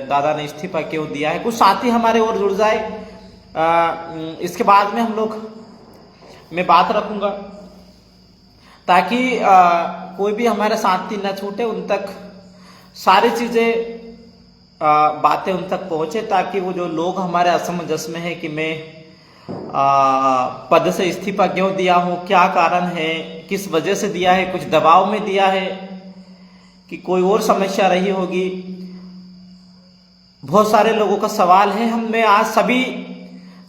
दादा ने इस्तीफा क्यों दिया है, कुछ साथी हमारे और जुड़ जाए। इसके बाद में हम लोग मैं बात रखूंगा ताकि कोई भी हमारे साथी न छूटे, उन तक सारी चीजें बातें उन तक पहुंचे, ताकि वो जो लोग हमारे असमंजस में है कि मैं पद से इस्तीफा क्यों दिया हूं, क्या कारण है, किस वजह से दिया है, कुछ दबाव में दिया है कि कोई और समस्या रही होगी। बहुत सारे लोगों का सवाल है, मैं आज सभी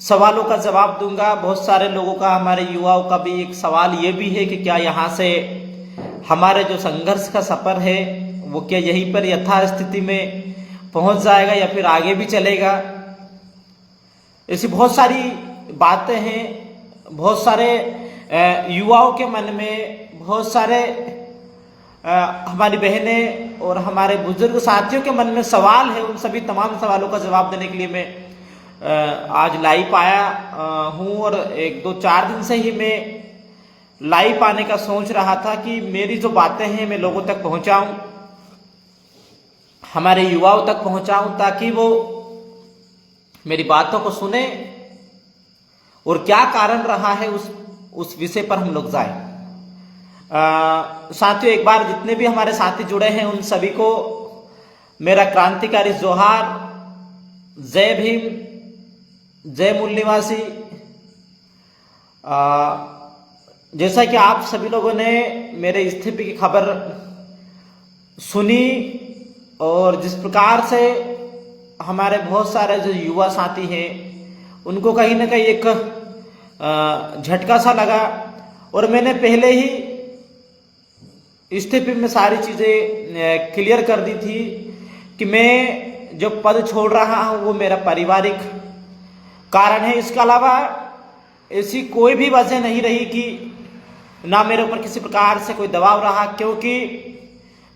सवालों का जवाब दूंगा। बहुत सारे लोगों का, हमारे युवाओं का भी एक सवाल ये भी है कि क्या यहाँ से हमारे जो संघर्ष का सफर है वो क्या यहीं पर यथास्थिति में पहुंच जाएगा या फिर आगे भी चलेगा। ऐसी बहुत सारी बातें हैं, बहुत सारे युवाओं के मन में, बहुत सारे हमारी बहनें और हमारे बुजुर्ग साथियों के मन में सवाल है। उन सभी तमाम सवालों का जवाब देने के लिए मैं आज लाइव आया हूँ और 1-2-4 दिन से ही मैं लाइव आने का सोच रहा था कि मेरी जो बातें हैं मैं लोगों तक पहुंचाऊं, हमारे युवाओं तक पहुंचाऊं, ताकि वो मेरी बातों को सुने और क्या कारण रहा है उस विषय पर हम लोग जाएं। साथियों, एक बार जितने भी हमारे साथी जुड़े हैं उन सभी को मेरा क्रांतिकारी जोहार, जय भीम, जय मूल निवासी। जैसा कि आप सभी लोगों ने मेरे इस्तीफे की खबर सुनी और जिस प्रकार से हमारे बहुत सारे जो युवा साथी हैं उनको कहीं ना कहीं एक झटका सा लगा, और मैंने पहले ही इस्तीफे में सारी चीजें क्लियर कर दी थी कि मैं जो पद छोड़ रहा हूं वो मेरा पारिवारिक कारण है। इसके अलावा ऐसी कोई भी वजह नहीं रही कि ना मेरे ऊपर किसी प्रकार से कोई दबाव रहा, क्योंकि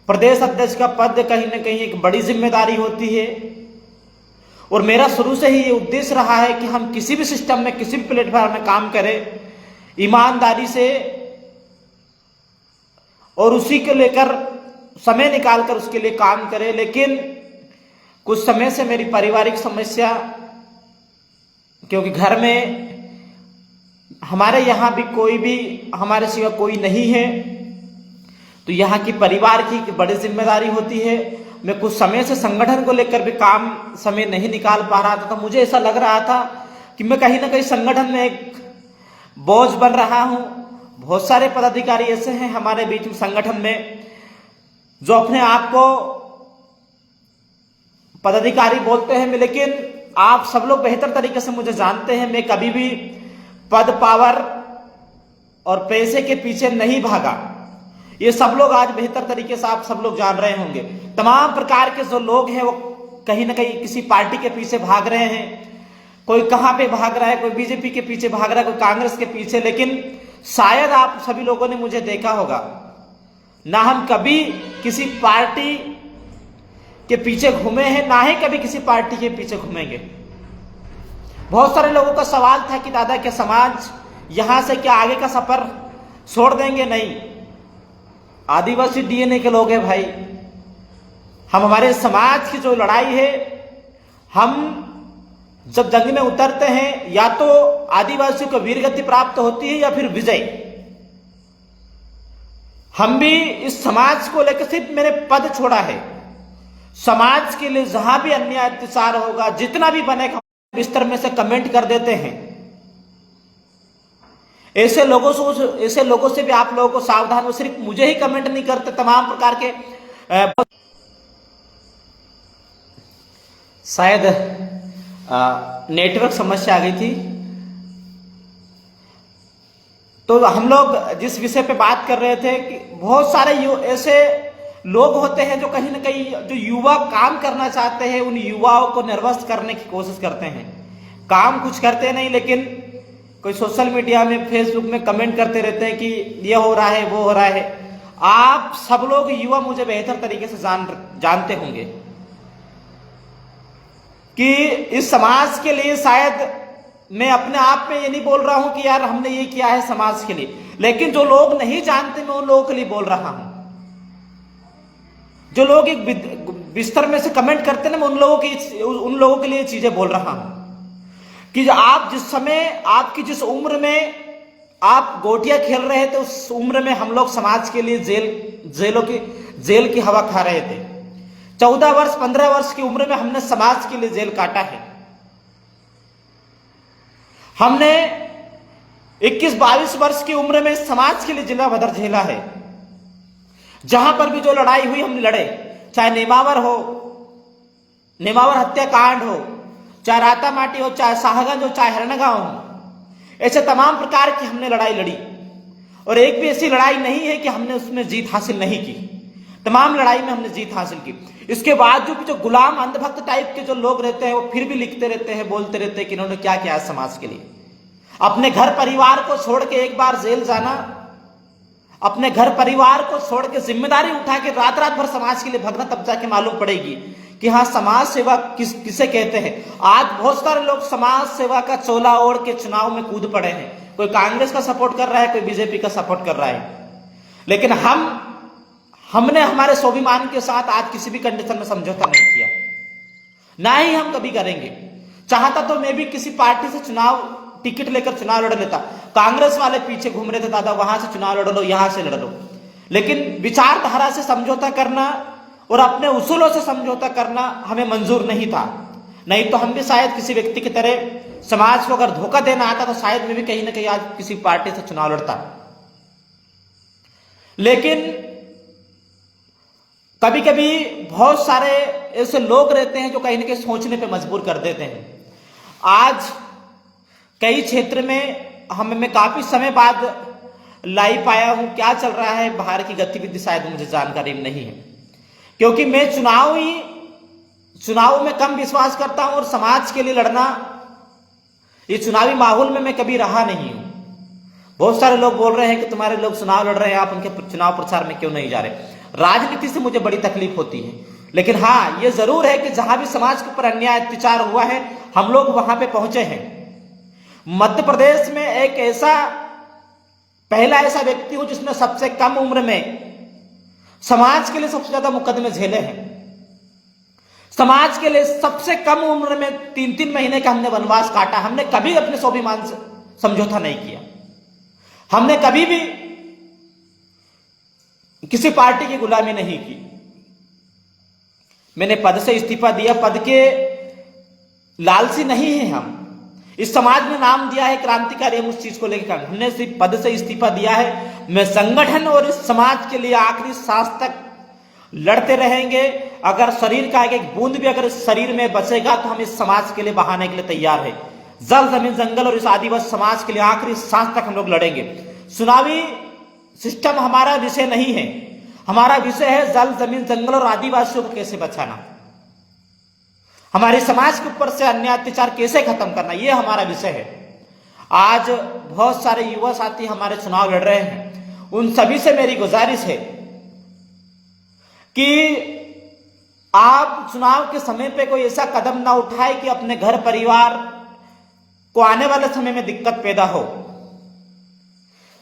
प्रदेश अध्यक्ष का पद कहीं ना कहीं एक बड़ी जिम्मेदारी होती है और मेरा शुरू से ही ये उद्देश्य रहा है कि हम किसी भी सिस्टम में, किसी भी प्लेटफॉर्म में काम करें ईमानदारी से और उसी को लेकर समय निकालकर उसके लिए काम करें। लेकिन कुछ समय से मेरी पारिवारिक समस्या, क्योंकि घर में हमारे यहाँ भी कोई भी हमारे सिवा कोई नहीं है, तो यहाँ की परिवार की बड़ी जिम्मेदारी होती है। मैं कुछ समय से संगठन को लेकर भी काम समय नहीं निकाल पा रहा था, तो मुझे ऐसा लग रहा था कि मैं कहीं ना कहीं संगठन में एक बोझ बन रहा हूं। बहुत सारे पदाधिकारी ऐसे हैं हमारे बीच में संगठन में जो अपने आप को पदाधिकारी बोलते हैं, लेकिन आप सब लोग बेहतर तरीके से मुझे जानते हैं, मैं कभी भी पद, पावर और पैसे के पीछे नहीं भागा। ये सब लोग आज बेहतर तरीके से आप सब लोग जान रहे होंगे। तमाम प्रकार के जो लोग हैं वो कहीं ना कहीं किसी पार्टी के पीछे भाग रहे हैं, कोई कहां पे भाग रहा है, कोई बीजेपी के पीछे भाग रहा है, कोई कांग्रेस के पीछे। लेकिन शायद आप सभी लोगों ने मुझे देखा होगा, ना हम कभी किसी पार्टी के पीछे घूमे हैं, ना ही कभी किसी पार्टी के पीछे घूमेंगे। बहुत सारे लोगों का सवाल था कि दादा क्या समाज यहां से क्या आगे का सफर छोड़ देंगे? नहीं, आदिवासी डीएनए के लोग हैं भाई। हम, हमारे समाज की जो लड़ाई है, हम जब जंग में उतरते हैं या तो आदिवासियों को वीरगति प्राप्त होती है या फिर विजय। हम भी इस समाज को लेकर सिर्फ मैंने पद छोड़ा है, समाज के लिए जहां भी अन्याय अत्याचार होगा, जितना भी बनेगा, बिस्तर में से कमेंट कर देते हैं। ऐसे लोगों से भी आप लोगों को सावधान हो। सिर्फ मुझे ही कमेंट नहीं करते, तमाम प्रकार के शायद नेटवर्क समस्या आ गई थी। तो हम लोग जिस विषय पे बात कर रहे थे कि बहुत सारे ऐसे लोग होते हैं जो कहीं ना कहीं जो युवा काम करना चाहते हैं, उन युवाओं को नर्वस करने की कोशिश करते हैं। काम कुछ करते नहीं, लेकिन कोई सोशल मीडिया में, फेसबुक में कमेंट करते रहते हैं कि ये हो रहा है, वो हो रहा है। आप सब लोग युवा मुझे बेहतर तरीके से जानते होंगे कि इस समाज के लिए शायद मैं अपने आप में ये नहीं बोल रहा हूं कि यार हमने ये किया है समाज के लिए, लेकिन जो लोग नहीं जानते मैं उन लोगों के लिए बोल रहा हूं। जो लोग एक बिस्तर में से कमेंट करते ना, मैं उन लोगों के लिए चीजें बोल रहा हूं कि आप जिस समय, आपकी जिस उम्र में आप गोटियां खेल रहे थे, उस उम्र में हम लोग समाज के लिए जेल की हवा खा रहे थे। 14 वर्ष 15 वर्ष की उम्र में हमने समाज के लिए जेल काटा है। हमने 21-22 वर्ष की उम्र में समाज के लिए जिला भदर झेला है। जहां पर भी जो लड़ाई हुई हमने लड़े, चाहे नेमावर हत्याकांड हो, चाहे रातामाटी हो, चाहे साहगंज हो, चाहे हरणगांव हो, ऐसे तमाम प्रकार की हमने लड़ाई लड़ी। और एक भी ऐसी लड़ाई नहीं है कि हमने उसमें जीत हासिल नहीं की। तमाम लड़ाई में हमने जीत हासिल की। इसके बाद जो गुलाम अंधभक्त टाइप के जो लोग रहते हैं, वो फिर भी लिखते रहते हैं, बोलते रहते हैं कि इन्होंने क्या किया समाज के लिए। अपने घर परिवार को छोड़ के एक बार जेल जाना, अपने घर परिवार को छोड़ के जिम्मेदारी उठा के रात रात भर समाज के लिए भगना, तब जाके मालूम पड़ेगी कि हाँ, समाज सेवा किसे कहते हैं। आज बहुत सारे लोग समाज सेवा का चोला ओढ़ के चुनाव में कूद पड़े हैं। कोई कांग्रेस का सपोर्ट कर रहा है, कोई बीजेपी का सपोर्ट कर रहा है, लेकिन हमने हमारे स्वाभिमान के साथ आज किसी भी कंडीशन में समझौता नहीं किया, ना ही हम कभी करेंगे। चाहता तो मैं भी किसी पार्टी से टिकट लेकर चुनाव लड़ लेता। कांग्रेस वाले पीछे घूम रहे थे, दादा वहां से चुनाव लड़ लो, यहां से लड़ लो, लेकिन विचारधारा से समझौता करना और अपने उसूलों से समझौता करना हमें मंजूर नहीं था। नहीं तो हम भी शायद किसी व्यक्ति की तरह समाज को अगर धोखा देना आता तो शायद मैं भी कहीं ना कहीं आज किसी पार्टी से चुनाव लड़ता। लेकिन कभी कभी बहुत सारे ऐसे लोग रहते हैं जो कहीं ना कहीं सोचने पे मजबूर कर देते हैं। आज कई क्षेत्र में मैं काफी समय बाद लाइव आया हूं, क्या चल रहा है बाहर की गतिविधि शायद मुझे जानकारी नहीं है, क्योंकि मैं चुनाव में कम विश्वास करता हूं और समाज के लिए लड़ना, ये चुनावी माहौल में मैं कभी रहा नहीं हूं। बहुत सारे लोग बोल रहे हैं कि तुम्हारे लोग चुनाव लड़ रहे हैं, आप उनके चुनाव प्रचार में क्यों नहीं जा रहे। राजनीति से मुझे बड़ी तकलीफ होती है, लेकिन हाँ, ये जरूर है कि जहां भी समाज के ऊपर अन्याय अत्याचार हुआ है, हम लोग वहां पे पहुंचे हैं। मध्य प्रदेश में एक पहला ऐसा व्यक्ति हूं जिसने सबसे कम उम्र में समाज के लिए सबसे ज्यादा मुकदमे झेले हैं। समाज के लिए सबसे कम उम्र में 3-3 महीने का हमने वनवास काटा। हमने कभी अपने स्वाभिमान से समझौता नहीं किया। हमने कभी भी किसी पार्टी की गुलामी नहीं की। मैंने पद से इस्तीफा दिया, पद के लालची नहीं है हम। इस समाज में नाम दिया है क्रांतिकारी, हम उस चीज को लेकर हमने सिर्फ पद से इस्तीफा दिया है। मैं संगठन और इस समाज के लिए आखिरी सांस तक लड़ते रहेंगे। अगर शरीर का एक बूंद भी अगर इस शरीर में बचेगा तो हम इस समाज के लिए बहाने के लिए तैयार है। जल जमीन जंगल और इस आदिवासी समाज के लिए आखिरी सांस तक हम लोग लड़ेंगे। चुनावी सिस्टम हमारा विषय नहीं है, हमारा विषय है जल जमीन जंगल और आदिवासियों को कैसे बचाना, हमारे समाज के ऊपर से अन्याय अत्याचार कैसे खत्म करना, यह हमारा विषय है। आज बहुत सारे युवा साथी हमारे चुनाव लड़ रहे हैं, उन सभी से मेरी गुजारिश है कि आप चुनाव के समय पे कोई ऐसा कदम ना उठाए कि अपने घर परिवार को आने वाले समय में दिक्कत पैदा हो।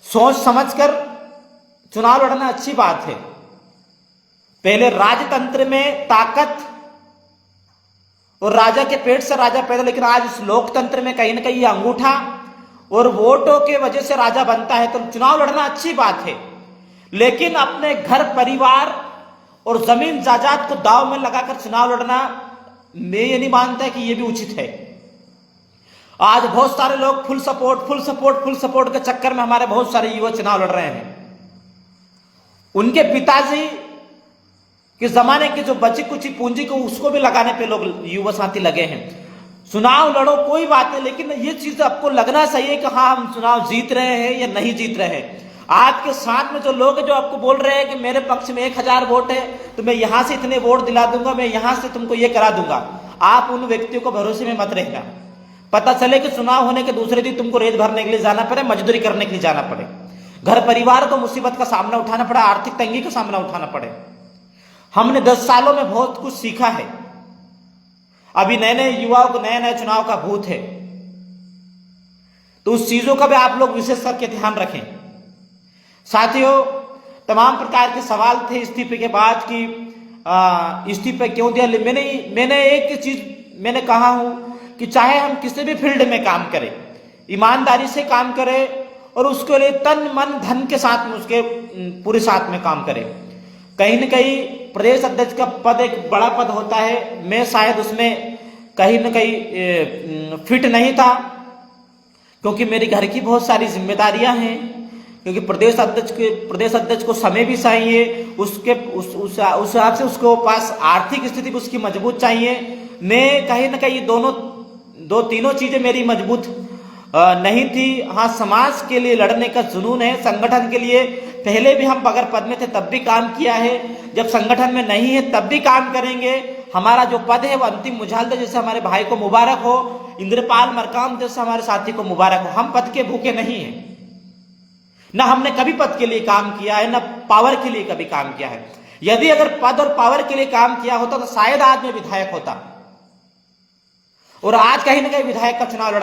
सोच समझकर चुनाव लड़ना अच्छी बात है। पहले राजतंत्र में ताकत और राजा के पेट से राजा पैदा, लेकिन आज इस लोकतंत्र में कहीं ना कहीं अंगूठा और वोटों के वजह से राजा बनता है। तो चुनाव लड़ना अच्छी बात है, लेकिन अपने घर परिवार और जमीन जायदाद को दांव में लगाकर चुनाव लड़ना मैं ये नहीं मानता कि ये भी उचित है। आज बहुत सारे लोग फुल सपोर्ट के चक्कर में हमारे बहुत सारे युवा चुनाव लड़ रहे हैं। उनके पिताजी कि जमाने की जो बची कुची पूंजी को उसको भी लगाने पे लोग युवा साथी लगे हैं। चुनाव लड़ो कोई बात नहीं, लेकिन ये चीज आपको लगना चाहिए कि हाँ, हम चुनाव जीत रहे हैं या नहीं जीत रहे हैं। आपके साथ में जो लोग हैं जो आपको बोल रहे हैं कि मेरे पक्ष में 1000 वोट है तो मैं यहां से इतने वोट दिला दूंगा, मैं यहां से तुमको ये करा दूंगा, आप उन व्यक्तियों को भरोसे में मत रहना। पता चले कि चुनाव होने के दूसरे दिन तुमको रेत भरने के लिए जाना पड़े, मजदूरी करने के लिए जाना पड़े, घर परिवार को मुसीबत का सामना उठाना पड़े, आर्थिक तंगी का सामना उठाना पड़े। हमने 10 सालों में बहुत कुछ सीखा है। अभी नए नए युवाओं को नए चुनाव का भूत है, तो उस चीजों का भी आप लोग विशेष करके ध्यान रखें। साथियों, तमाम प्रकार के सवाल थे इस्तीफे के बाद कि इस्तीफा क्यों दिया? मैंने एक चीज मैंने कहा हूं कि चाहे हम किसी भी फील्ड में काम करें, ईमानदारी से काम करें और उसके लिए तन मन धन के साथ में उसके पूरे साथ में काम करें। कहीं न कहीं प्रदेश अध्यक्ष का पद एक बड़ा पद होता है, मैं शायद उसमें कहीं न कहीं फिट नहीं था, क्योंकि मेरे घर की बहुत सारी जिम्मेदारियां हैं, क्योंकि प्रदेश अध्यक्ष को समय भी चाहिए, उसके उस हिसाब से उसको पास आर्थिक स्थिति भी उसकी मजबूत चाहिए। मैं कहीं न कहीं तीनों चीजें मेरी मजबूत नहीं थी। हाँ, समाज के लिए लड़ने का जुनून है, संगठन के लिए पहले भी हम अगर पद में थे तब भी काम किया है, जब संगठन में नहीं है तब भी काम करेंगे। हमारा जो पद है वो अंतिम मुजाहिदा जैसे हमारे भाई को मुबारक हो, इंद्रपाल मरकाम जैसे हमारे साथी को मुबारक हो। हम पद के भूखे नहीं हैं, ना हमने कभी पद के लिए काम किया है, ना पावर के लिए कभी काम किया है। यदि अगर पद और पावर के लिए काम किया होता तो शायद आज मैं विधायक होता और आज कहीं ना कहीं विधायक का चुनाव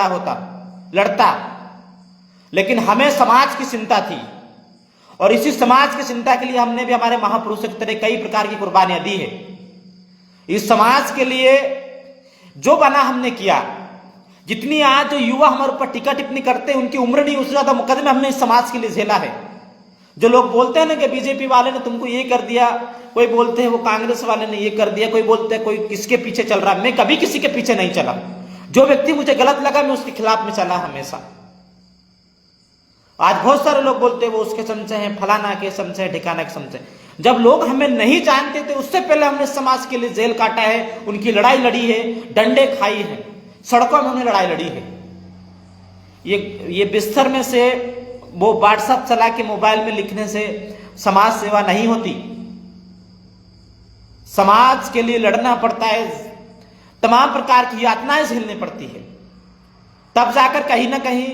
लड़ता, लेकिन हमें समाज की चिंता थी और इसी समाज की चिंता के लिए हमने भी हमारे महापुरुषों की तरह कई प्रकार की कुर्बानियां दी है। इस समाज के लिए जो बना हमने किया। जितनी आज जो युवा हमारे ऊपर टीका टिप्पणी करते हैं उनकी उम्र नहीं, उससे ज्यादा मुकदमे हमने इस समाज के लिए झेला है। जो लोग बोलते हैं ना कि बीजेपी वाले ने तुमको ये कर दिया, कोई बोलते हैं वो कांग्रेस वाले ने ये कर दिया, कोई बोलते हैं कोई किसके पीछे चल रहा। मैं कभी किसी के पीछे नहीं चला। जो व्यक्ति मुझे गलत लगा मैं उसके खिलाफ में चला हमेशा। आज बहुत सारे लोग बोलते हैं वो उसके चमचे हैं, फलाना के चमचे हैं, ठिकाना के चमचे। जब लोग हमें नहीं जानते थे उससे पहले हमने समाज के लिए जेल काटा है, उनकी लड़ाई लड़ी है, डंडे खाई है, सड़कों में उन्हें लड़ाई लड़ी है। ये बिस्तर में से वो व्हाट्सएप चला के मोबाइल में लिखने से समाज सेवा नहीं होती। समाज के लिए लड़ना पड़ता है, तमाम प्रकार की यातनाएं झेलनी पड़ती है, तब जाकर कहीं ना कहीं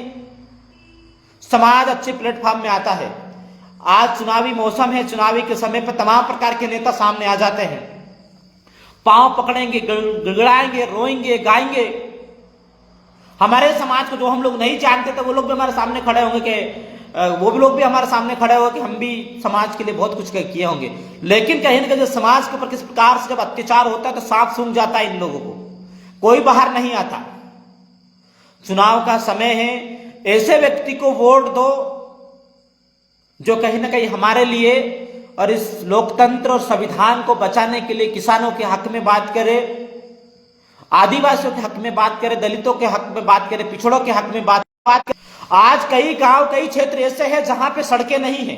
समाज अच्छे प्लेटफॉर्म में आता है। आज चुनावी मौसम है, चुनावी के समय पर तमाम प्रकार के नेता सामने आ जाते हैं, पांव पकड़ेंगे, गिड़गिड़ाएंगे, रोएंगे, गाएंगे। हमारे समाज को जो हम लोग नहीं जानते थे वो लोग भी हमारे सामने खड़े होंगे कि वो भी लोग भी हमारे सामने खड़े होंगे कि हम भी समाज के लिए बहुत कुछ किए होंगे। लेकिन कहीं ना कहीं समाज के ऊपर किस प्रकार से जब अत्याचार होता है तो सांप सूंघ जाता है इन लोगों को, कोई बाहर नहीं आता। चुनाव का समय है, ऐसे व्यक्ति को वोट दो जो कहीं ना कहीं हमारे लिए और इस लोकतंत्र और संविधान को बचाने के लिए किसानों के हक में बात करे, आदिवासियों के हक में बात करे, दलितों के हक में बात करे, पिछड़ों के हक में बात करे। आज कई गांव, कई क्षेत्र ऐसे हैं जहां पे सड़कें नहीं है।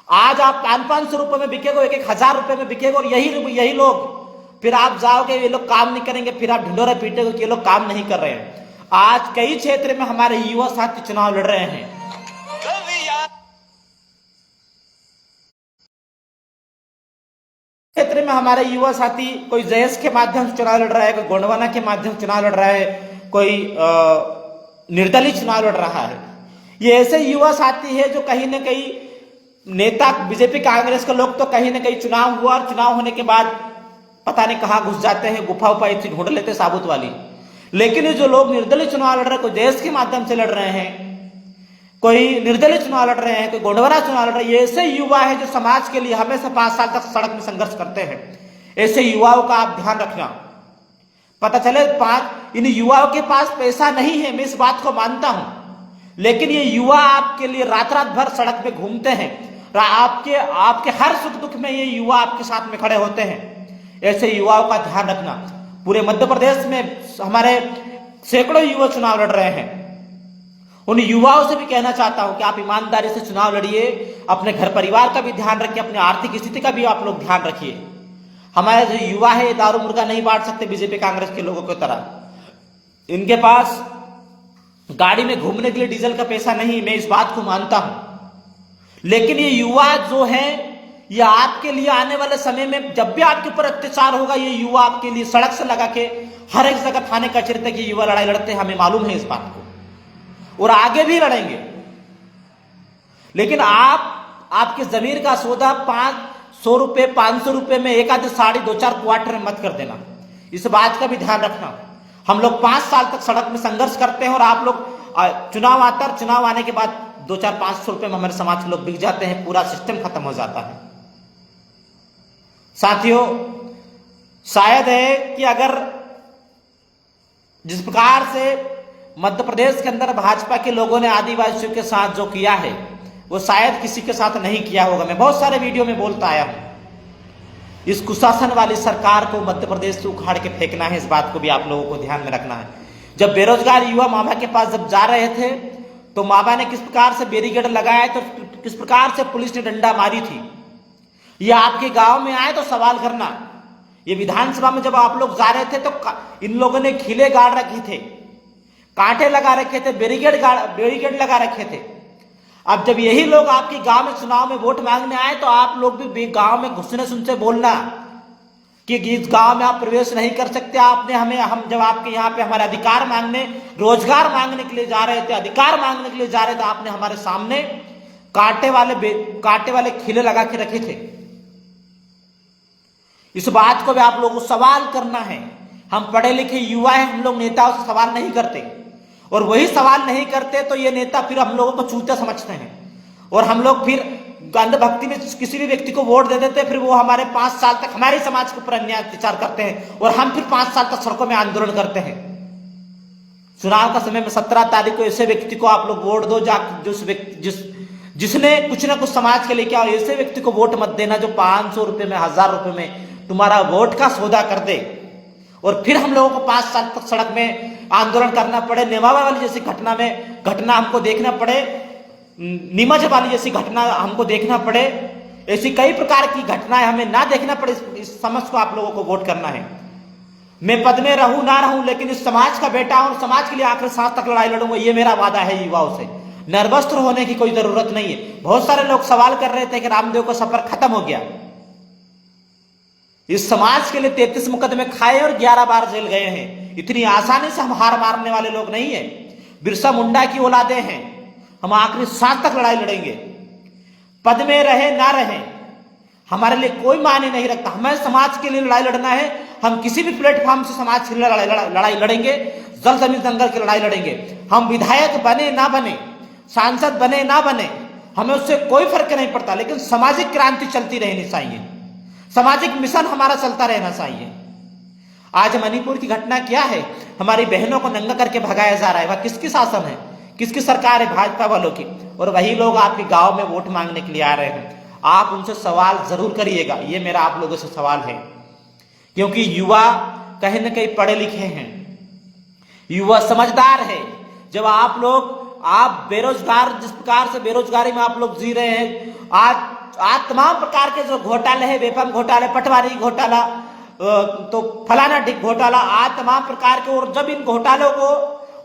आज आप 500-500 रुपए में बिकेगा, 1,000 रुपए में बिकेगा और यही लोग फिर आप जाओगे, ये लोग काम नहीं करेंगे, फिर आप ढिंडोरा पीटेगे कि ये लोग काम नहीं कर रहे हैं। आज कई क्षेत्र में हमारे युवा साथी चुनाव लड़ रहे हैं। क्षेत्र में हमारे युवा साथी कोई जयस के माध्यम से चुनाव लड़ रहा है, कोई गोंडवाना के माध्यम से चुनाव लड़ रहा है, कोई निर्दलीय चुनाव लड़ रहा है। ये ऐसे युवा साथी है जो कहीं ना कहीं नेता बीजेपी कांग्रेस के लोग तो कहीं ना कहीं चुनाव हुआ और चुनाव होने के बाद पता नहीं कहां घुस जाते हैं, गुफा उफा ढूंढ लेते साबुत वाली। लेकिन ये जो लोग निर्दलीय चुनाव लड़ रहे हैं, कोई जयस के माध्यम से लड़ रहे हैं, कोई निर्दलीय चुनाव लड़ रहे हैं, कोई गोंडवाना चुनाव लड़ रहे हैं, ये ऐसे युवा है जो समाज के लिए हमेशा 5 साल तक सड़क में संघर्ष करते हैं। ऐसे युवाओं का आप ध्यान रखना। पता चले इन युवाओं के पास पैसा नहीं है, मैं इस बात को मानता हूं, लेकिन ये युवा आपके लिए रात रात भर सड़क पे घूमते हैं, आपके हर सुख दुख में ये युवा आपके साथ में खड़े होते हैं। ऐसे युवाओं का ध्यान रखना। पूरे मध्य प्रदेश में हमारे सैकड़ों युवा चुनाव लड़ रहे हैं। उन युवाओं से भी कहना चाहता हूं कि आप ईमानदारी से चुनाव लड़िए, अपने घर परिवार का भी ध्यान रखिए, अपनी आर्थिक स्थिति का भी आप लोग ध्यान रखिए। हमारे जो युवा है दारू मुर्गा नहीं बांट सकते बीजेपी कांग्रेस के लोगों की तरह। इनके पास गाड़ी में घूमने के लिए डीजल का पैसा नहीं, मैं इस बात को मानता हूं, लेकिन ये युवा जो है ये आपके लिए आने वाले समय में जब भी आपके ऊपर अत्याचार होगा, ये युवा आपके लिए सड़क से लगा के हर एक जगह थाने कचहरी तक ये युवा लड़ाई लड़ते हैं, हमें मालूम है इस बात को, और आगे भी लड़ेंगे। लेकिन आपके जमीर का सौदा 500 रुपए 500 रुपए में एक आधी साड़ी 2-4 क्वार्टर में मत कर देना, इस बात का भी ध्यान रखना। हम लोग 5 साल तक सड़क में संघर्ष करते हैं और आप लोग चुनाव आता है, चुनाव आने के बाद 200-500 रुपए में हमारे समाज के लोग बिक जाते हैं, पूरा सिस्टम खत्म हो जाता है। साथियों, शायद है कि अगर जिस प्रकार से मध्य प्रदेश के अंदर भाजपा के लोगों ने आदिवासियों के साथ जो किया है वो शायद किसी के साथ नहीं किया होगा। मैं बहुत सारे वीडियो में बोलता आया हूं, इस कुशासन वाली सरकार को मध्य प्रदेश से उखाड़ के फेंकना है। इस बात को भी आप लोगों को ध्यान में रखना है। जब बेरोजगार युवा मामा के पास जब जा रहे थे तो मामा ने किस प्रकार से बैरिकेड लगाया, तो किस प्रकार से पुलिस ने डंडा मारी थी। ये आपके गांव में आए तो सवाल करना। ये विधानसभा में जब आप लोग जा रहे थे तो इन लोगों ने खिले गाड़ रखे थे, कांटे लगा रखे थे, बैरिकेड लगा रखे थे। अब जब यही लोग आपके गांव में चुनाव में वोट मांगने आए तो आप लोग भी गांव में घुसने सुनते बोलना कि इस गांव में आप प्रवेश नहीं कर सकते। आपने हम जब आपके यहाँ पे हमारे अधिकार मांगने, रोजगार मांगने के लिए जा रहे थे, अधिकार मांगने के लिए जा रहे थे, आपने हमारे सामने कांटे वाले खिले लगा के रखे थे। इस बात को भी आप लोगों को सवाल करना है। हम पढ़े लिखे युवा हैं, हम लोग नेताओं से सवाल नहीं करते, और वही सवाल नहीं करते तो ये नेता फिर हम लोगों को चूतिया समझते हैं, और हम लोग फिर अंधभक्ति में किसी भी व्यक्ति को वोट दे देते हैं। फिर वो हमारे 5 साल तक हमारे समाज के ऊपर अन्याय अत्याचार करते हैं, और हम फिर 5 साल तक सड़कों में आंदोलन करते हैं। चुनाव का समय में 17 तारीख को ऐसे व्यक्ति को आप लोग वोट दो जिसने कुछ ना कुछ समाज के लिए किया, और ऐसे व्यक्ति को वोट मत देना जो 500 रुपए में, 1000 रुपए में तुम्हारा वोट का सौदा कर दे, और फिर हम लोगों को 5 साल तक सड़क में आंदोलन करना पड़े। नेमावा वाली जैसी घटना हमको देखना पड़े, नीमच वाली जैसी घटना हमको देखना पड़े, ऐसी कई प्रकार की घटनाएं हमें ना देखना पड़े। इस समझ को आप लोगों को वोट करना है। मैं पद में रहूं ना रहूं, लेकिन इस समाज का बेटा हूं, समाज के लिए आखिरी सांस तक लड़ाई लड़ूंगा, ये मेरा वादा है युवाओं से। निर्वस्त्र होने की कोई जरूरत नहीं है। बहुत सारे लोग सवाल कर रहे थे कि रामदेव का सफर खत्म हो गया। इस समाज के लिए 33 मुकदमे खाए और 11 बार जेल गए हैं। इतनी आसानी से हम हार मारने वाले लोग नहीं है। बिरसा मुंडा की औलादे हैं, हम आखिरी सांस तक लड़ाई लड़ेंगे। पद में रहे ना रहे हमारे लिए कोई मायने नहीं रखता। हमें समाज के लिए लड़ाई लड़ना है। हम किसी भी प्लेटफॉर्म से समाज के लिए लड़ाई लड़ेंगे, जल जमीन जंगल की लड़ाई लड़ेंगे। हम विधायक बने ना बने, सांसद बने ना बने, हमें उससे कोई फर्क नहीं पड़ता, लेकिन सामाजिक क्रांति चलती रहनी चाहिए, सामाजिक मिशन हमारा चलता रहना चाहिए। आज मणिपुर की घटना क्या है? हमारी बहनों को नंगा करके भगाया जा रहा है। वह किसकी शासन है, किसकी सरकार है? भाजपा वालों की। और वही लोग आपके गांव में वोट मांगने के लिए आ रहे हैं। आप उनसे सवाल जरूर करिएगा, ये मेरा आप लोगों से सवाल है, क्योंकि युवा कहीं ना कहीं पढ़े लिखे हैं, युवा समझदार है। जब आप बेरोजगार, जिस प्रकार से बेरोजगारी में आप लोग जी रहे हैं, आज तमाम प्रकार के जो घोटाले हैं, वेपम घोटाले, पटवारी घोटाला, तो फलाना ढिक घोटाला, आज तमाम प्रकार के। और जब इन घोटालों को,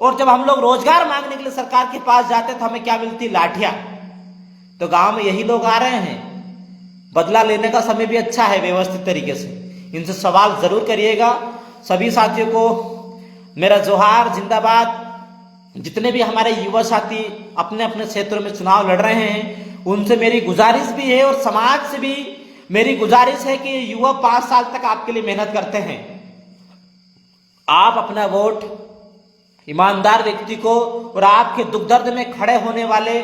और जब हम लोग रोजगार मांगने के लिए सरकार के पास जाते तो हमें क्या मिलती? लाठियां। तो गांव में यही लोग आ रहे हैं। बदला लेने का समय भी अच्छा है व्यवस्थित तरीके से। इनसे सवाल जरूर करिएगा। सभी साथियों को मेरा जोहार, जिंदाबाद। जितने भी हमारे युवा साथी अपने अपने क्षेत्रों में चुनाव लड़ रहे हैं, उनसे मेरी गुजारिश भी है, और समाज से भी मेरी गुजारिश है कि युवा 5 साल तक आपके लिए मेहनत करते हैं। आप अपना वोट ईमानदार व्यक्ति को, और आपके दुख दर्द में खड़े होने वाले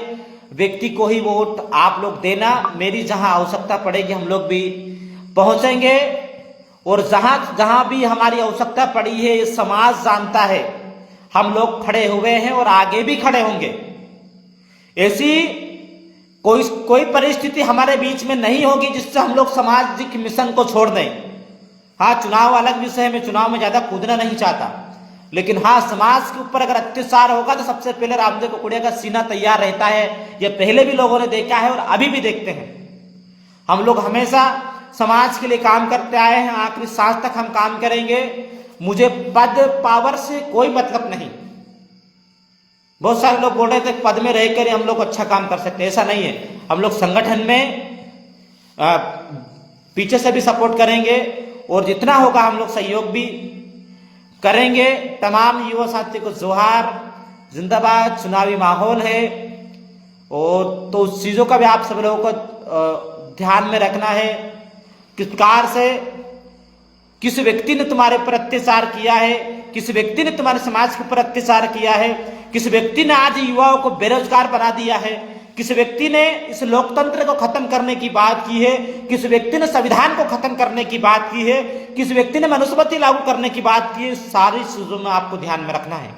व्यक्ति को ही वोट आप लोग देना। मेरी जहां आवश्यकता पड़ेगी हम लोग भी पहुंचेंगे, और जहां जहां भी हमारी आवश्यकता पड़ी है, ये समाज जानता है, हम लोग खड़े हुए हैं और आगे भी खड़े होंगे। ऐसी कोई परिस्थिति हमारे बीच में नहीं होगी जिससे हम लोग सामाजिक मिशन को छोड़ दें। हाँ, चुनाव अलग विषय है, मैं चुनाव में ज्यादा कूदना नहीं चाहता, लेकिन हाँ, समाज के ऊपर अगर अत्याचार होगा तो सबसे पहले रामदेव कुकड़िया का सीना तैयार रहता है। यह पहले भी लोगों ने देखा है और अभी भी देखते हैं। हम लोग हमेशा समाज के लिए काम करते आए हैं, आखिरी सांस तक हम काम करेंगे। मुझे पद पावर से कोई मतलब नहीं। बहुत सारे लोग बोल रहे थे पद में रहकर हम लोग अच्छा काम कर सकते हैं, ऐसा नहीं है। हम लोग संगठन में पीछे से भी सपोर्ट करेंगे, और जितना होगा हम लोग सहयोग भी करेंगे। तमाम युवा साथी को जोहार, जिंदाबाद। चुनावी माहौल है, और तो उस चीजों का भी आप सब लोगों को ध्यान में रखना है। किस प्रकार से किस व्यक्ति ने तुम्हारे ऊपर अत्याचार किया है, किस व्यक्ति ने तुम्हारे समाज के ऊपर अत्याचार किया है, किस व्यक्ति ने आज युवाओं को बेरोजगार बना दिया है, किस व्यक्ति ने इस लोकतंत्र को खत्म करने की बात की है, किस व्यक्ति ने संविधान को खत्म करने की बात की है, किस व्यक्ति ने मनुस्मृति लागू करने की बात की है, सारी चीजों में आपको ध्यान में रखना है।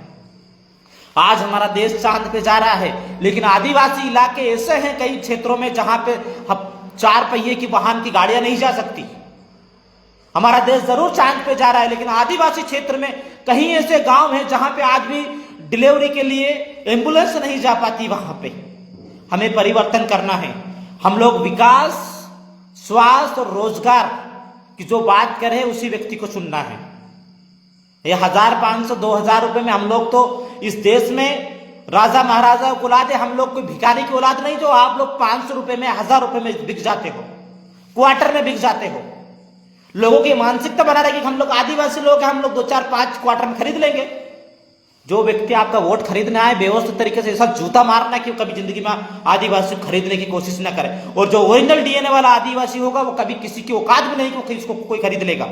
आज हमारा देश चांद पे जा रहा है, लेकिन आदिवासी इलाके ऐसे हैं कई क्षेत्रों में जहां पे 4 पहिए की वाहन की गाड़ियां नहीं जा सकती। हमारा देश जरूर चांद पे जा रहा है, लेकिन आदिवासी क्षेत्र में कहीं ऐसे गांव हैं जहां पे आज भी डिलीवरी के लिए एम्बुलेंस नहीं जा पाती। वहां पे हमें परिवर्तन करना है। हम लोग विकास, स्वास्थ्य और रोजगार की जो बात करें उसी व्यक्ति को चुनना है। ये 1500 2000 रुपए में हम लोग तो इस देश में राजा महाराजा की औलाद है। हम लोग कोई भिखारी की औलाद नहीं जो आप लोग 500 रुपए में 1000 रुपए में बिक जाते हो, क्वार्टर में बिक जाते हो। लोगों की मानसिकता बना रहे कि हम लोग आदिवासी लोग हैं, हम लोग 2 4 5 क्वार्टर में खरीद लेंगे। जो व्यक्ति आपका वोट खरीदना है व्यवस्थित तरीके से ऐसा जूता मारना कि कभी जिंदगी में आदिवासी खरीदने की कोशिश ना करे। और जो ओरिजिनल डीएनए वाला आदिवासी होगा वो कभी किसी की औकात भी नहीं कि इसको कोई खरीद लेगा।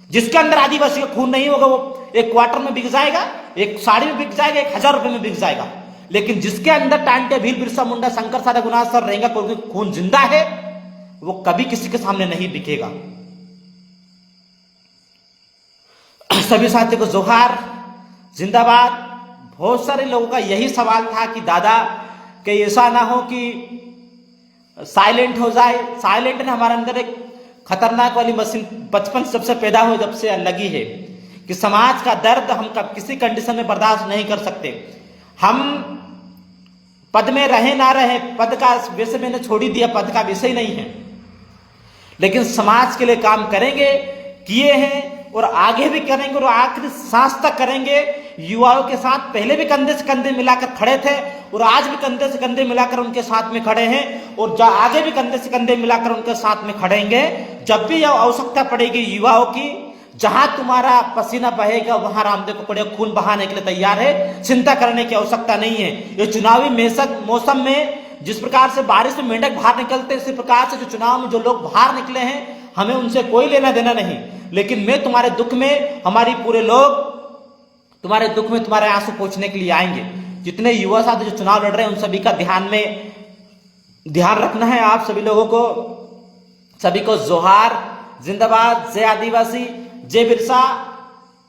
जिसके अंदर आदिवासी का खून नहीं होगा वो एक क्वार्टर में बिक जाएगा, एक साड़ी में बिक जाएगा, 1000 रुपए में बिक जाएगा। लेकिन जिसके अंदर टांटे भील बिरसा मुंडा शंकर सारा गुनाह सर रहेगा, कोई खून जिंदा है, वो कभी किसी के सामने नहीं बिकेगा। सभी साथियों को जोहार, जिंदाबाद। बहुत सारे लोगों का यही सवाल था कि दादा कहीं ऐसा ना हो कि साइलेंट हो जाए। साइलेंट ने हमारे अंदर एक खतरनाक वाली मशीन बचपन से सबसे पैदा हुई जब से लगी है कि समाज का दर्द हम कब किसी कंडीशन में बर्दाश्त नहीं कर सकते। हम पद में रहे ना रहे, पद का वैसे मैंने छोड़ ही दिया, पद का विषय नहीं है, लेकिन समाज के लिए काम करेंगे, किए हैं और आगे भी करेंगे और आखिरी सांस तक करेंगे। युवाओं के साथ पहले भी कंधे से कंधे मिलाकर खड़े थे और आज भी कंधे से कंधे मिलाकर उनके साथ में खड़े हैं और आगे भी कंधे से कंधे मिलाकर उनके साथ में खड़ेंगे। जब भी यह आवश्यकता पड़ेगी युवाओं की, जहां तुम्हारा पसीना बहेगा वहां रामदेव पकड़े खून बहाने के लिए तैयार है। चिंता करने की आवश्यकता नहीं है। ये चुनावी मौसम में जिस प्रकार से बारिश में मेंढक बाहर निकलते, इसी प्रकार से जो चुनाव में जो लोग बाहर निकले हैं, हमें उनसे कोई लेना देना नहीं। लेकिन मैं तुम्हारे दुख में, हमारी पूरे लोग तुम्हारे दुख में तुम्हारे आंसू पोंछने के लिए आएंगे। जितने युवा साथी जो चुनाव लड़ रहे हैं उन सभी का ध्यान रखना है आप सभी लोगों को। सभी को जोहार, जिंदाबाद। जय आदिवासी, जय बिरसा,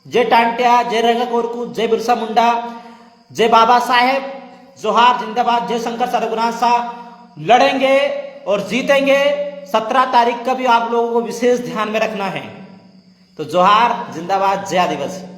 जय टांटिया, जय रंगा कोरकू, जय बिरसा मुंडा, जय बाबा साहेब, जोहार, जिंदाबाद। जय शंकर सरगुनासा। लड़ेंगे और जीतेंगे। 17 तारीख का भी आप लोगों को विशेष ध्यान में रखना है। तो जोहार, जिंदाबाद, जय आदिवासी।